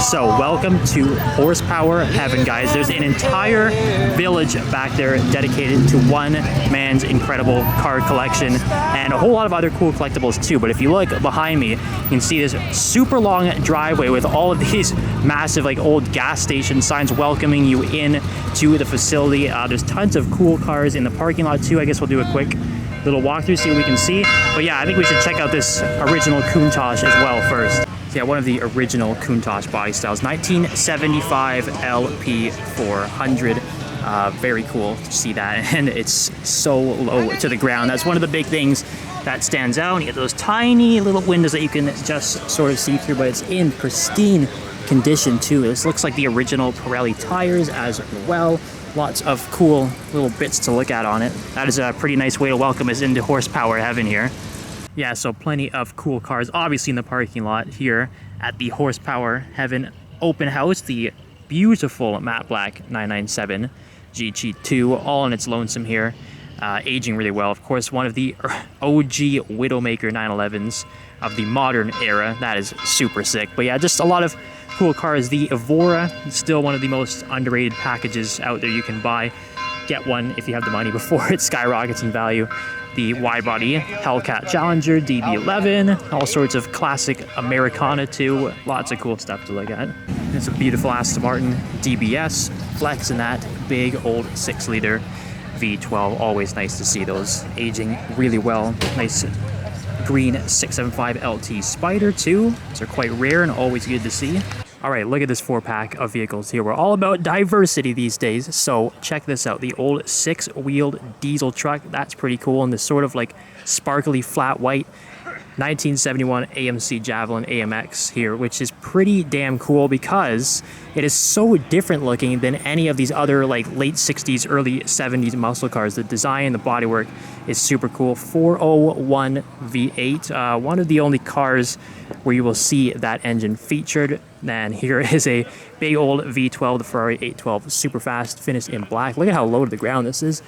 So welcome to Horsepower Heaven, guys. There's an entire village back there dedicated to one man's incredible car collection and a whole lot of other cool collectibles too. But if you look behind me, you can see this super long driveway with all of these massive like old gas station signs welcoming you in to the facility. There's tons of cool cars in the parking lot too. I guess we'll do a quick little walkthrough, see what we can see. But yeah, I think we should check out this original Countach as well first. Yeah, one of the original Countach body styles, 1975 LP400. Very cool to see that, and it's so low to the ground. That's one of the big things that stands out. You get those tiny little windows that you can just sort of see through, but it's in pristine condition too. This looks like the original Pirelli tires as well. Lots of cool little bits to look at on it. That is a pretty nice way to welcome us into Horsepower Heaven here. Yeah, so plenty of cool cars, obviously in the parking lot here at the Horsepower Heaven open house. The beautiful matte black 997 GT2, all in its lonesome here, aging really well. Of course, one of the OG Widowmaker 911s of the modern era. That is super sick. But yeah, just a lot of cool cars. The Evora is still one of the most underrated packages out there you can buy. Get one if you have the money before it skyrockets in value. The wide-body Hellcat Challenger DB11, all sorts of classic Americana too. Lots of cool stuff to look at. It's a beautiful Aston Martin DBS, flexing that big old 6-liter V12. Always nice to see those aging really well. Nice green 675 LT Spider too. These are quite rare and always good to see. All right, look at this 4-pack of vehicles here. We're all about diversity these days, so check this out. The old 6-wheeled diesel truck, that's pretty cool, and this sort of like sparkly flat white 1971 AMC Javelin AMX here, which is pretty damn cool because it is so different looking than any of these other like late 60s, early 70s muscle cars. The design, the bodywork is super cool. 401 V8, one of the only cars where you will see that engine featured. And here is a big old V12, the Ferrari 812, super fast, finished in black. Look at how low to the ground this is.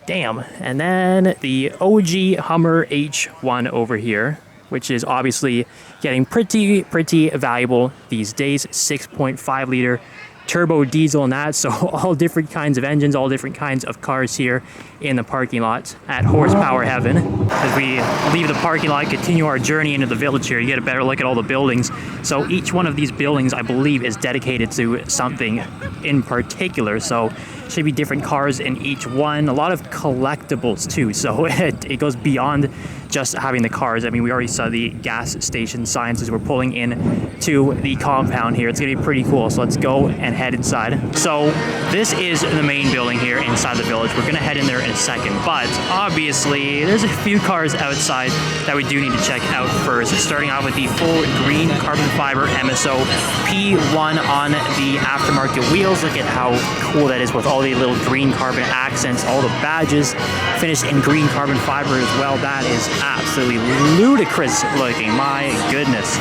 Damn. And then the OG Hummer H1 over here, which is obviously getting pretty valuable these days. 6.5 liter turbo diesel and that, so all different kinds of engines, all different kinds of cars here in the parking lot at Horsepower Heaven. As we leave the parking lot, continue our journey into the village here, you get a better look at all the buildings. So each one of these buildings, I believe, is dedicated to something in particular, so should be different cars in each one. A lot of collectibles too, so it goes beyond just having the cars. I mean, we already saw the gas station signs as we're pulling in to the compound here. It's gonna be pretty cool, so let's go and head inside. So this is the main building here inside the village. We're gonna head in there in a second, but obviously there's a few cars outside that we do need to check out first. Starting off with the full green carbon fiber MSO P1 on the aftermarket wheels. Look at how cool that is with all the little green carbon accents, all the badges finished in green carbon fiber as well. That is absolutely ludicrous looking, my goodness.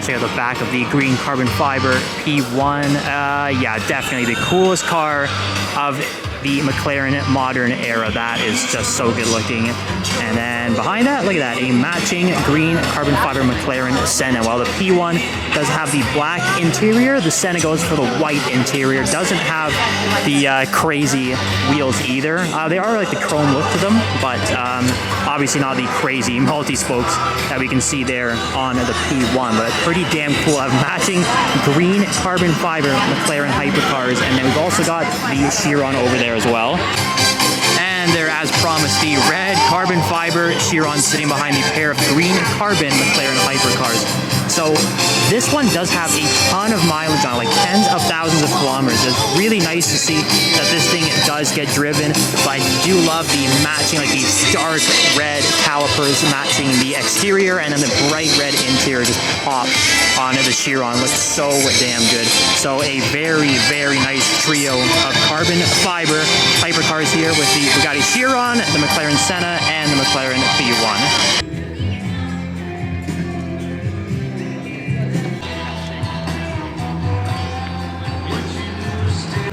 Check out the back of the green carbon fiber P1. Yeah, definitely the coolest car of the McLaren modern era. That is just so good looking. And then behind that, look at that, a matching green carbon fiber McLaren Senna. While the P1 does have the black interior, the Senna goes for the white interior. Doesn't have the crazy wheels either. They are like the chrome look to them, but obviously not the crazy multi-spokes that we can see there on the P1, but pretty damn cool. I have matching green carbon fiber McLaren hypercars, and then we've also got the Chiron over there as well. And there, as promised, the red carbon fiber Chiron sitting behind the pair of green carbon McLaren hypercars. So this one does have a ton of mileage on it, like tens of thousands of kilometers. It's really nice to see that this thing does get driven, but I do love the matching, like these stark red calipers matching the exterior, and then the bright red interior just pop on the Chiron. Looks so damn good. So a very nice trio of carbon fiber hypercars here with the Bugatti Chiron, the McLaren Senna, and the McLaren P1.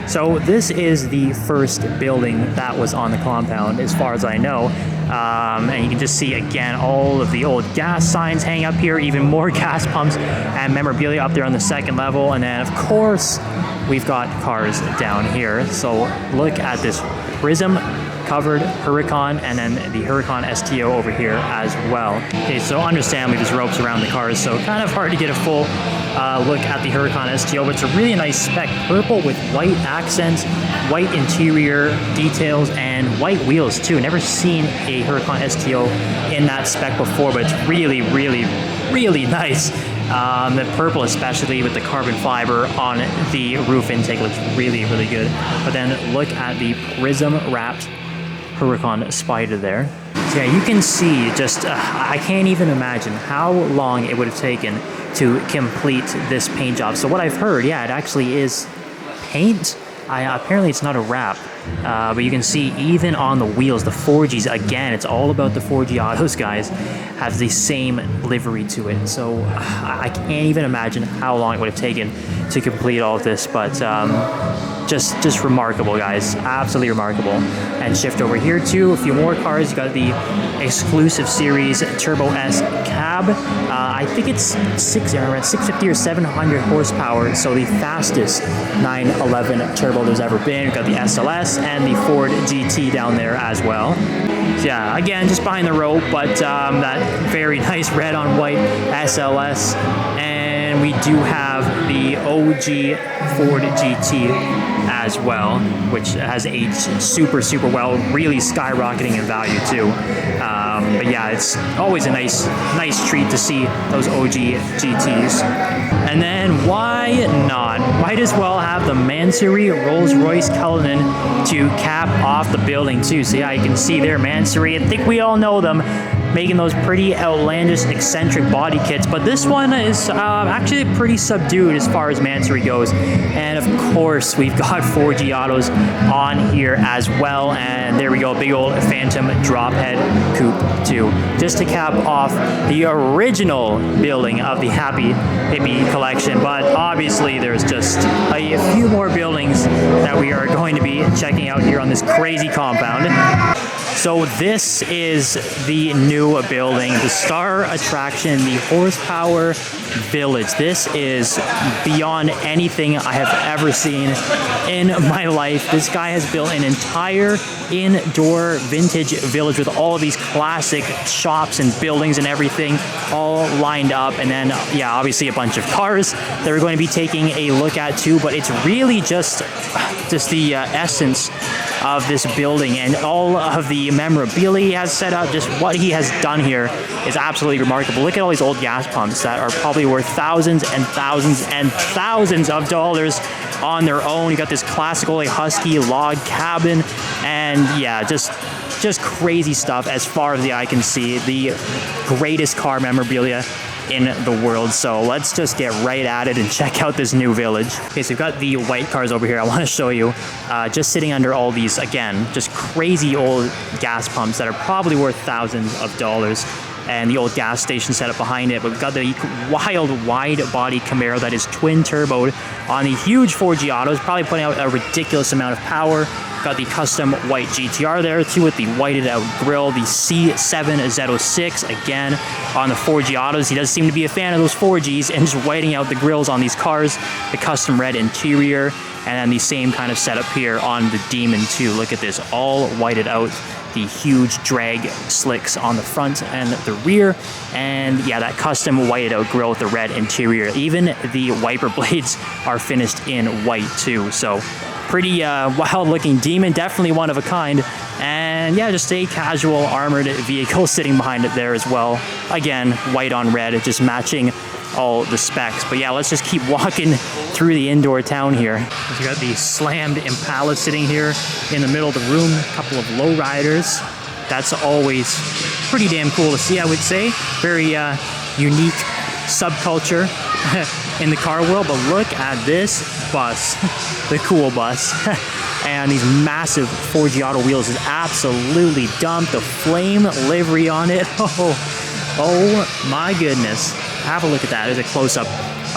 So this is the first building that was on the compound, as far as I know. And you can just see, again, all of the old gas signs hang up here, even more gas pumps and memorabilia up there on the second level. And then, of course, we've got cars down here. So look at this Prism covered Huracan, and then the Huracan STO over here as well. Okay, so understandably there's ropes around the cars, so kind of hard to get a full look at the Huracan STO, but it's a really nice spec. Purple with white accents, white interior details, and white wheels too. Never seen a Huracan STO in that spec before, but it's really, really, really nice. The purple, especially with the carbon fiber on the roof intake, looks really, really good. But then look at the Prism wrapped Huracan Spider there. So yeah, you can see just, I can't even imagine how long it would have taken to complete this paint job. So what I've heard, yeah, it actually is paint. Apparently it's not a wrap, but you can see even on the wheels, the 4Gs, again, it's all about the 4G autos, guys, have the same livery to it. So I can't even imagine how long it would have taken to complete all of this, but just remarkable, guys, absolutely remarkable. And shift over here too, a few more cars. You got the exclusive series Turbo S cab. I think it's 650 or 700 horsepower, so the fastest 911 turbo there's ever been. We've got the SLS and the Ford GT down there as well. So yeah, again, just behind the rope, but that very nice red on white SLS. And we do have the OG Ford GT as well, which has aged super, super well, really skyrocketing in value too. But yeah, it's always a nice treat to see those OG GTs. And then why not? Might as well have the Mansory Rolls-Royce Cullinan to cap off the building too. So yeah, you can see there, Mansory. I think we all know them, making those pretty outlandish, eccentric body kits. But this one is actually pretty subdued as far as Mansory goes. And of course, we've got 4G autos on here as well. And there we go, big old Phantom drop head coupe too. Just to cap off the original building of the Happy Hippie collection. But obviously, there's just a few more buildings that we are going to be checking out here on this crazy compound. So this is the new building, the star attraction, the Horsepower Village. This is beyond anything I have ever seen in my life. This guy has built an entire indoor vintage village with all of these classic shops and buildings and everything all lined up. And then, yeah, obviously a bunch of cars that we're going to be taking a look at too. But it's really just the essence of this building, and all of the memorabilia he has set up. Just what he has done here is absolutely remarkable. Look at all these old gas pumps that are probably worth thousands and thousands and thousands of dollars on their own. You got this classical Husky log cabin, and yeah, just crazy stuff as far as the eye can see. The greatest car memorabilia in the world. So let's just get right at it and check out this new village. Okay, so we've got the white cars over here. I want to show you just sitting under all these, again, just crazy old gas pumps that are probably worth thousands of dollars, and the old gas station set up behind it. But we've got the wild wide body Camaro that is twin turboed on the huge 4G autos, probably putting out a ridiculous amount of power. Got the custom white GTR there too with the whited out grille, the C7 Z06 again on the 4G autos. He does seem to be a fan of those 4Gs and just whiting out the grills on these cars. The custom red interior, and then the same kind of setup here on the Demon too. Look at this, all whited out. The huge drag slicks on the front and the rear, and yeah, that custom whited out grille with the red interior. Even the wiper blades are finished in white too, so pretty wild looking Demon, definitely one of a kind. And yeah, just a casual armored vehicle sitting behind it there as well. Again, white on red, just matching all the specs. But yeah, let's just keep walking through the indoor town here. You got the slammed Impala sitting here in the middle of the room, a couple of lowriders. That's always pretty damn cool to see, I would say. Very unique subculture in the car world. But look at this bus, the cool bus. And these massive 4G auto wheels is absolutely dumped. The flame livery on it. Oh my goodness. Have a look at that. There's a close-up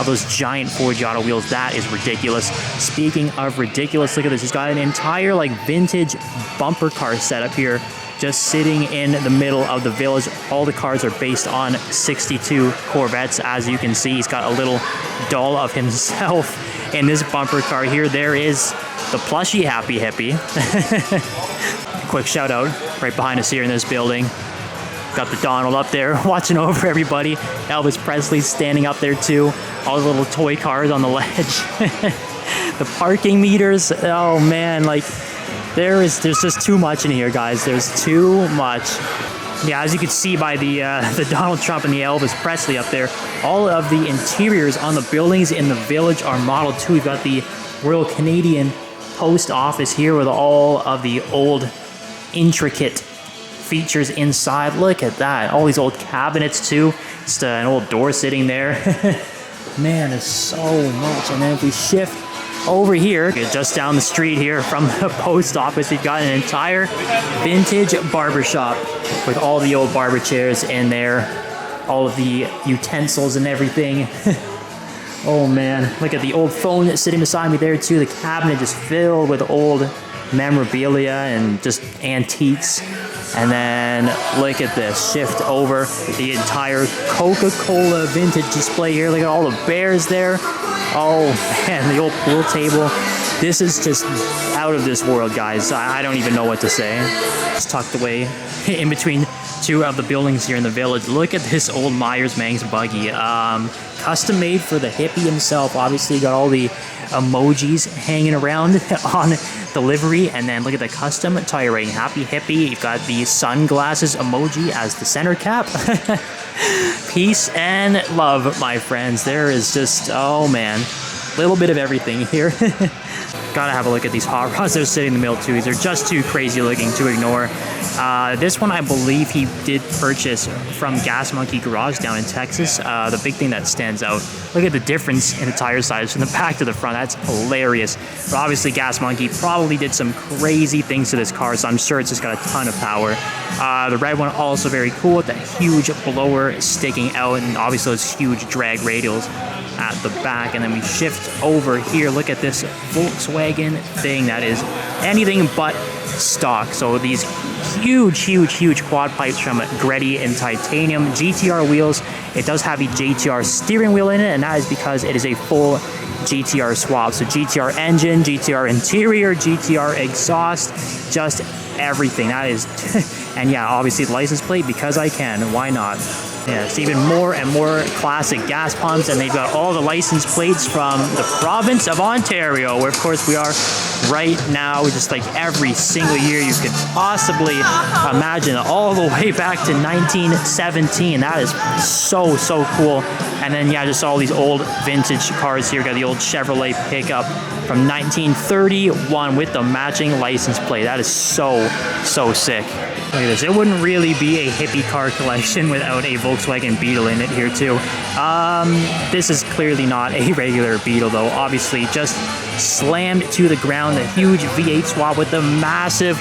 of those giant Ford Giotto wheels. That is ridiculous. Speaking of ridiculous, look at this. He's got an entire like vintage bumper car setup here, just sitting in the middle of the village. All the cars are based on 62 Corvettes. As you can see, he's got a little doll of himself in this bumper car here. There is the plushy Happy Hippie. Quick shout out right behind us here in this building. Got the Donald up there watching over everybody. Elvis Presley's standing up there too. All the little toy cars on the ledge. The parking meters, oh man, like there's just too much in here, guys. There's too much. Yeah, as you can see by the Donald Trump and the Elvis Presley up there, all of the interiors on the buildings in the village are modeled too. We've got the Royal Canadian Post Office here with all of the old intricate features inside. Look at that. All these old cabinets too. Just an old door sitting there. Man, there's so much. And then if we shift over here, just down the street here from the post office, we've got an entire vintage barber shop with all the old barber chairs in there, all of the utensils and everything. Oh man, look at the old phone sitting beside me there too. The cabinet just filled with old memorabilia and just antiques. And then look at this, shift over the entire Coca-Cola vintage display here. Look at all the bears there. Oh man, the old pool table. This is just out of this world, guys. I don't even know what to say. It's tucked away in between two of the buildings here in the village. Look at this old Myers-Manx buggy. Custom made for the hippie himself. Obviously, got all the emojis hanging around on the livery. And then look at the custom tire rating. Happy Hippie. You've got the sunglasses emoji as the center cap. Peace and love, my friends. There is just, oh man, a little bit of everything here. Gotta have a look at these hot rods that are sitting in the middle too. These are just too crazy looking to ignore. This one I believe he did purchase from Gas Monkey Garage down in Texas. The big thing that stands out, look at the difference in the tire size from the back to the front. That's hilarious. But obviously Gas Monkey probably did some crazy things to this car, so I'm sure it's just got a ton of power. The red one also very cool with that huge blower sticking out, and obviously those huge drag radials at the back. And then we shift over here. Look at this Volkswagen thing that is anything but stock. So these huge quad pipes from Greddy and titanium, GTR wheels. It does have a GTR steering wheel in it, and that is because it is a full GTR swap. So GTR engine, GTR interior, GTR exhaust, just everything. That is and yeah, obviously the license plate, because I can, why not? Yeah, it's even more and more classic gas pumps, and they've got all the license plates from the province of Ontario, where of course we are right now, just like every single year you could possibly imagine, all the way back to 1917. That is so cool. And then yeah, just all these old vintage cars here. Got the old Chevrolet pickup from 1931 with the matching license plate. That is so sick. Look at this. It wouldn't really be a hippie car collection without a Volkswagen Beetle in it here too. This is clearly not a regular Beetle though. Obviously just slammed to the ground. The huge V8 swap with the massive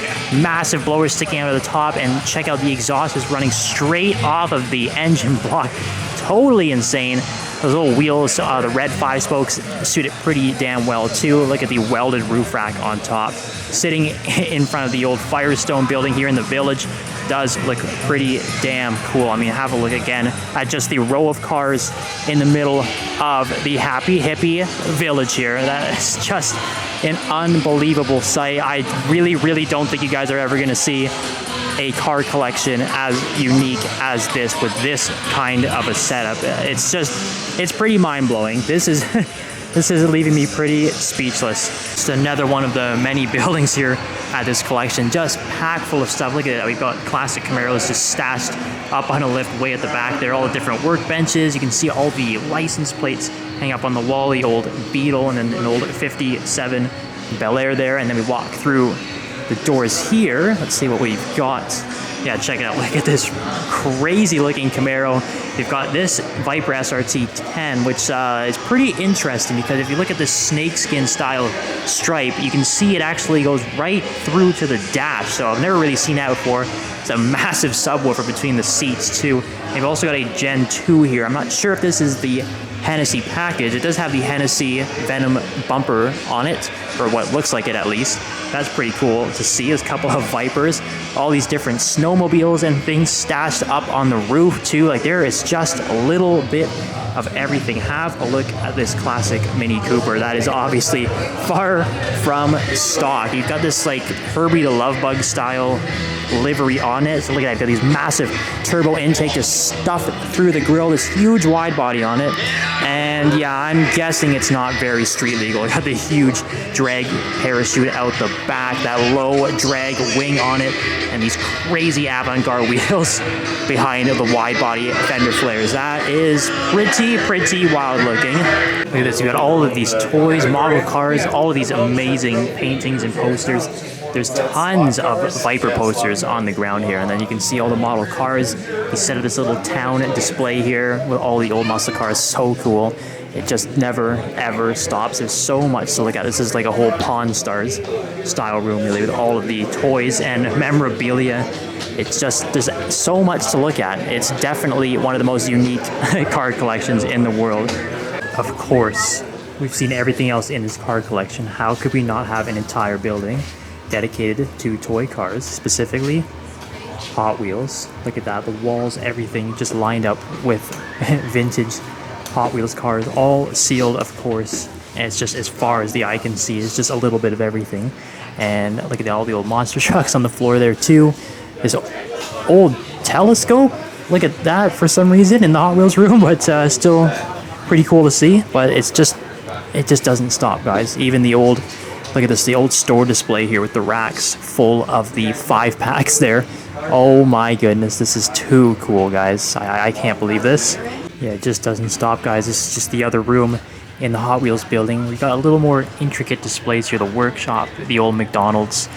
blower sticking out of the top, and check out the exhaust is running straight off of the engine block. Totally insane. Those little wheels, the red 5-spokes suit it pretty damn well too. Look at the welded roof rack on top. Sitting in front of the old Firestone building here in the village does look pretty damn cool. I mean, have a look again at just the row of cars in the middle of the Happy Hippie village here. That is just an unbelievable sight. I really don't think you guys are ever going to see a car collection as unique as this, with this kind of a setup. It's pretty mind-blowing. This is leaving me pretty speechless. Just another one of the many buildings here at this collection, just packed full of stuff. Look at that. We've got classic Camaros just stashed up on a lift way at the back there. All the different workbenches. You can see all the license plates hang up on the wall. The old Beetle and then an old 57 Bel Air there. And then we walk through the doors here. Let's see what we've got. Yeah, check it out. Look at this crazy looking Camaro. They've got this Viper SRT 10, which is pretty interesting because if you look at this snakeskin style stripe, you can see it actually goes right through to the dash. So I've never really seen that before. It's a massive subwoofer between the seats too. They've also got a Gen 2 here. I'm not sure if this is the Hennessy package. It does have the Hennessy Venom bumper on it, or what looks like it at least. That's pretty cool to see. There's a couple of Vipers, all these different snowmobiles and things stashed up on the roof too. Like there is just a little bit of everything. Have a look at this classic Mini Cooper. That is obviously far from stock. You've got this like Herbie the Lovebug style livery on it. So look at that, got these massive turbo intake just stuffed through the grill, this huge wide body on it. And yeah, I'm guessing it's not very street legal. Got the huge drag parachute out the back, that low drag wing on it, and these crazy avant-garde wheels behind the wide body fender flares. That is pretty wild looking. Look at this, you got all of these toys, model cars, all of these amazing paintings and posters. There's tons of Viper posters on the ground here, and then you can see all the model cars. He set up this little town display here with all the old muscle cars. So cool. It just never ever stops. There's so much to look at. This is like a whole Pawn Stars style room really, with all of the toys and memorabilia. It's just, there's so much to look at. It's definitely one of the most unique car collections in the world. Of course, we've seen everything else in this car collection. How could we not have an entire building dedicated to toy cars, specifically Hot Wheels? Look at that, the walls, everything just lined up with vintage Hot Wheels cars, all sealed, of course. And it's just as far as the eye can see. It's just a little bit of everything. And look at all the old monster trucks on the floor there too. This old telescope, look at that for some reason in the Hot Wheels room, but still pretty cool to see. But it just doesn't stop, guys. Even the old, look at this, the old store display here with the racks full of the 5-packs there. Oh my goodness, this is too cool, guys. I can't believe this. Yeah, it just doesn't stop, guys. This is just the other room in the Hot Wheels building. We've got a little more intricate displays here. The workshop, the old McDonald's,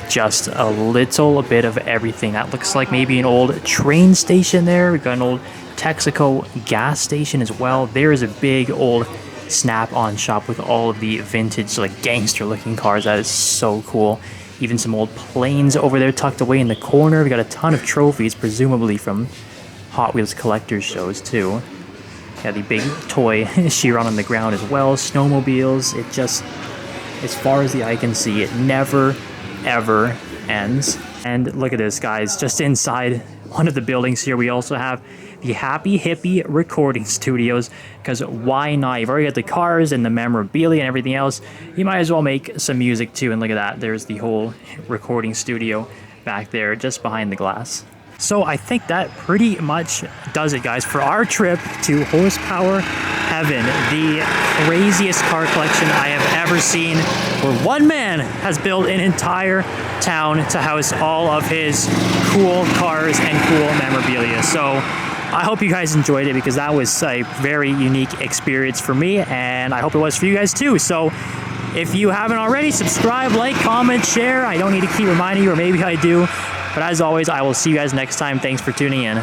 just a little bit of everything. That looks like maybe an old train station there. We've got an old Texaco gas station as well. There is a big old Snap-on shop with all of the vintage, like gangster-looking cars. That is so cool. Even some old planes over there tucked away in the corner. We got a ton of trophies, presumably from Hot Wheels collector's shows too. Yeah, the big toy Chiron on the ground as well. Snowmobiles. It just, as far as the eye can see, it never ever ends. And look at this, guys. Just inside one of the buildings here, we also have the Happy Hippie Recording Studios, because why not? You've already got the cars and the memorabilia and everything else. You might as well make some music too. And look at that. There's the whole recording studio back there just behind the glass. So I think that pretty much does it, guys, for our trip to Horsepower Heaven, the craziest car collection I have ever seen, where one man has built an entire town to house all of his cool cars and cool memorabilia. So I hope you guys enjoyed it, because that was a very unique experience for me, and I hope it was for you guys too. So if you haven't already, subscribe, like, comment, share. I don't need to keep reminding you, or maybe I do. But as always, I will see you guys next time. Thanks for tuning in.